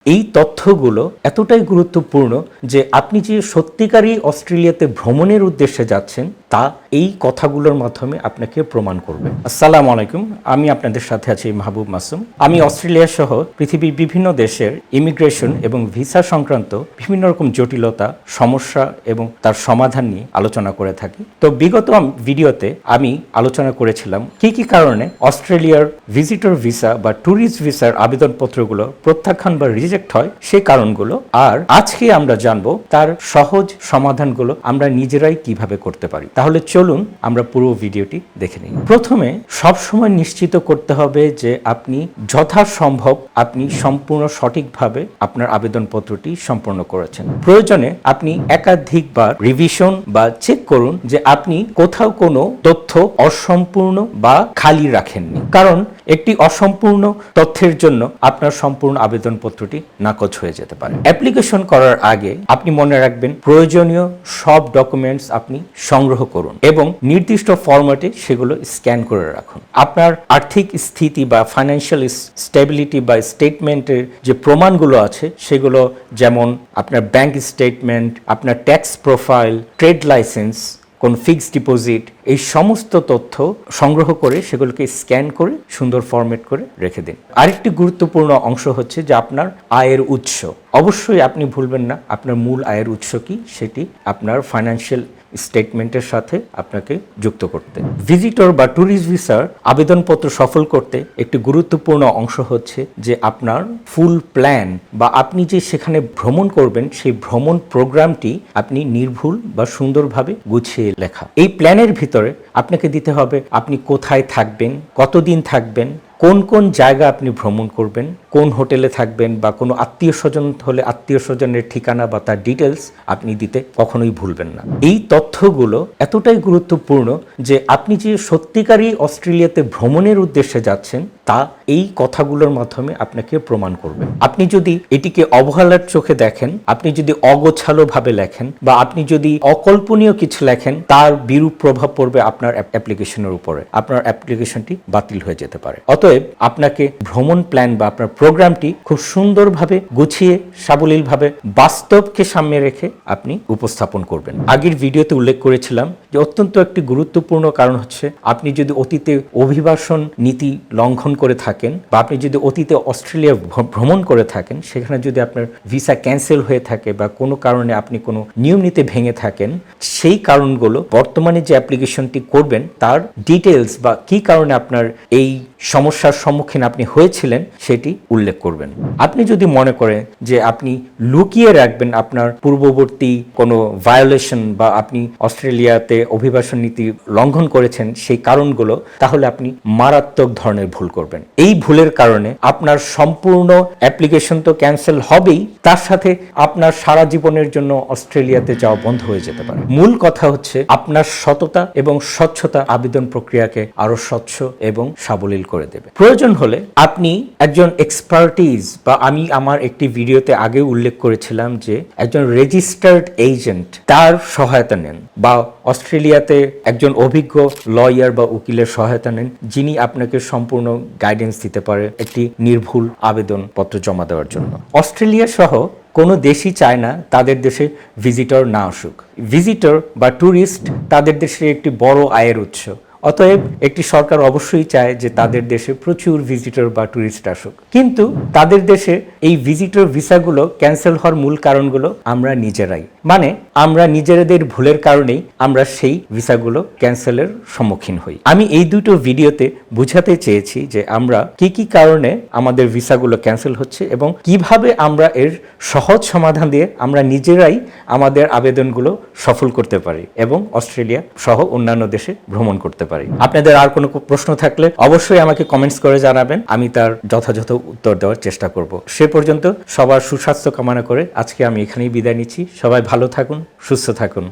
এই তথ্যগুলো এতটাই গুরুত্বপূর্ণ যে আপনি যে সত্যিকারই অস্ট্রেলিয়াতে ভ্রমণের উদ্দেশ্যে যাচ্ছেন তা এই কথাগুলোর মাধ্যমে আপনাকে প্রমাণ করবে। আসসালামু আলাইকুম, আমি আপনাদের সাথে আছি মাহবুব মাসুম। আমি অস্ট্রেলিয়া সহ পৃথিবীর বিভিন্ন দেশের ইমিগ্রেশন এবং ভিসা সংক্রান্ত বিভিন্ন রকম জটিলতা, সমস্যা এবং তার সমাধান নিয়ে আলোচনা করে থাকি। তো বিগত ভিডিওতে আমি আলোচনা করেছিলাম কি কি কারণে অস্ট্রেলিয়ার ভিজিটর ভিসা বা ট্যুরিস্ট ভিসার আবেদনপত্রগুলো প্রত্যাখ্যান বা রিজেক্ট হয় সেই কারণগুলো, আর আজকে আমরা জানবো তার সহজ সমাধানগুলো আমরা নিজেরাই কিভাবে করতে পারি। তাহলে চলুন আমরা পুরো ভিডিওটি দেখে নিই। প্রথমে সবসময় নিশ্চিত করতে হবে যে আপনি যথাসম্ভব আপনি সম্পূর্ণ সঠিকভাবে আপনার আবেদনপত্রটি সম্পন্ন করেছেন। প্রয়োজনে আপনি একাধিকবার রিভিশন বা চেক করুন যে আপনি কোথাও কোনো তথ্য অসম্পূর্ণ বা খালি রাখেননি, কারণ একটি অসম্পূর্ণ তথ্যের জন্য আপনার সম্পূর্ণ আবেদনপত্রটি নাকচ হয়ে যেতে পারে। অ্যাপ্লিকেশন করার আগে আপনি মনে রাখবেন প্রয়োজনীয় সব ডকুমেন্টস আপনি সংগ্রহ করুন এবং নির্দিষ্ট ফরম্যাটে সেগুলো স্ক্যান করে রাখুন। আপনার আর্থিক স্থিতি বা ফাইন্যান্সিয়াল স্টেবিলিটি বা স্টেটমেন্টের যে প্রমাণগুলো আছে সেগুলো, যেমন আপনার ব্যাংক স্টেটমেন্ট, আপনার ট্যাক্স প্রোফাইল, ট্রেড লাইসেন্স, কোন ফিক্সড ডিপোজিট, এই সমস্ত তথ্য সংগ্রহ করে সেগুলোকে স্ক্যান করে সুন্দর ফরম্যাট করে রেখে দিন। আরেকটি গুরুত্বপূর্ণ অংশ হচ্ছে যে আপনার আয়ের উৎস। অবশ্যই আপনি ভুলবেন না আপনার মূল আয়ের উৎস কি সেটি আপনার ফাইন্যান্সিয়াল স্টেটমেন্টের সাথে আপনাকে যুক্ত করতে। ভিজিটর বা ট্যুরিস্ট ভিসার আবেদনপত্র সফল করতে একটি গুরুত্বপূর্ণ অংশ হচ্ছে যে আপনার ফুল প্ল্যান বা আপনি যে সেখানে ভ্রমণ করবেন সেই ভ্রমণ প্রোগ্রামটি আপনি নির্ভুল বা সুন্দরভাবে গুছিয়ে লেখা। এই প্ল্যানের ভিতরে আপনাকে দিতে হবে আপনি কোথায় থাকবেন, কতদিন থাকবেন, কোন কোন জায়গা আপনি ভ্রমণ করবেন, কোন হোটেলে থাকবেন, বা কোনো আত্মীয় স্বজন হলে আত্মীয় স্বজনের ঠিকানা বা তার ডিটেলস আপনি দিতে কখনোই ভুলবেন না। এই তথ্যগুলো এতটাই গুরুত্বপূর্ণ যে আপনি যে সত্যিকারই অস্ট্রেলিয়াতে ভ্রমণের উদ্দেশ্যে যাচ্ছেন তা এই কথাগুলোর মাধ্যমে আপনাকে প্রমাণ করবে। আপনি যদি এটিকে অবহেলার চোখে দেখেন, আপনি যদি অগোছালো ভাবে লেখেন বা আপনি যদি অকল্পনীয় কিছু লেখেন, তার বিরূপ প্রভাব পড়বে আপনার অ্যাপ্লিকেশনের উপরে। আপনার অ্যাপ্লিকেশনটি বাতিল হয়ে যেতে পারে। অতএব আপনাকে ভ্রমণ প্ল্যান বা আপনার প্রোগ্রামটি খুব সুন্দরভাবে গুছিয়ে সাবলীলভাবে বাস্তবকে সামনে রেখে আপনি উপস্থাপন করবেন। আগের ভিডিওতে উল্লেখ করেছিলাম যে অত্যন্ত একটি গুরুত্বপূর্ণ কারণ হচ্ছে আপনি যদি অতীতে অভিবাসন নীতি লঙ্ঘন করে থাকেন বা আপনি যদি অতীতে অস্ট্রেলিয়া ভ্রমণ করে থাকেন, সেখানে যদি আপনার ভিসা ক্যান্সেল হয়ে থাকে বা কোনো কারণে আপনি কোনো নিয়ম নীতি ভেঙে থাকেন, সেই কারণগুলো বর্তমানে যে অ্যাপ্লিকেশনটি করবেন তার ডিটেলস বা কি কারণে আপনার এই সমস্যার সম্মুখীন আপনি হয়েছিলেন সেটি উল্লেখ করবেন। আপনি যদি মনে করেন যে আপনি লুকিয়ে রাখবেন আপনার পূর্ববর্তী কোনো ভায়োলেশন বা আপনি অস্ট্রেলিয়াতে অভিবাসন নীতি লঙ্ঘন করেছেন সেই কারণগুলো, তাহলে আপনি মারাত্মক ধরনের ভুল করবেন। এই ভুলের কারণে আপনার সম্পূর্ণ অ্যাপ্লিকেশন তো ক্যান্সেল হবেই, তার সাথে আপনার সারা জীবনের জন্য অস্ট্রেলিয়াতে যাওয়া বন্ধ হয়ে যেতে পারে। মূল কথা হচ্ছে আপনার সততা এবং স্বচ্ছতা আবেদন প্রক্রিয়াকে আরো স্বচ্ছ এবং সাবলীল করে দেবে। প্রয়োজন হলে আপনি একজন এক্সপার্টিজ বা আমি আমার একটি ভিডিওতে আগে উল্লেখ করেছিলাম যে একজন রেজিস্টার্ড এজেন্ট তার সহায়তা নেন, বা অস্ট্রেলিয়াতে একজন অভিজ্ঞ লয়ার বা উকিলের সহায়তা নেন যিনি আপনাকে সম্পূর্ণ গাইডেন্স দিতে পারে একটি নির্ভুল আবেদনপত্র জমা দেওয়ার জন্য। অস্ট্রেলিয়া সহ কোনো দেশই চায় না তাদের দেশে ভিজিটর না আসুক। ভিজিটর বা ট্যুরিস্ট তাদের দেশে একটি বড় আয়ের উৎস। অতএব একটি সরকার অবশ্যই চায় যে তাদের দেশে প্রচুর ভিজিটর বা ট্যুরিস্ট আসুক, কিন্তু তাদের দেশে এই ভিজিটর ভিসাগুলো ক্যান্সেল হওয়ার মূল কারণগুলো আমরা নিজেরাই, মানে আমরা নিজেদের ভুলের কারণেই আমরা সেই ভিসাগুলো ক্যান্সেলের সম্মুখীন হই। আমি এই দুটো ভিডিওতে বুঝাতে চেয়েছি যে আমরা কি কি কারণে আমাদের ভিসাগুলো ক্যান্সেল হচ্ছে এবং কিভাবে আমরা এর সহজ সমাধান দিয়ে আমরা নিজেরাই আমাদের আবেদনগুলো সফল করতে পারি এবং অস্ট্রেলিয়া সহ অন্যান্য দেশে ভ্রমণ করতে পারি। আপনাদের আর কোনো প্রশ্ন থাকলে অবশ্যই আমাকে কমেন্টস করে জানাবেন, আমি তার যথাযথ উত্তর দেওয়ার চেষ্টা করব। সে পর্যন্ত সবার সুস্বাস্থ্য কামনা করে আজকে আমি এখানেই বিদায় নিচ্ছি। সবাই ভালো থাকুন, সুস্থ থাকুন।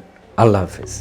আল্লাহ হাফেজ।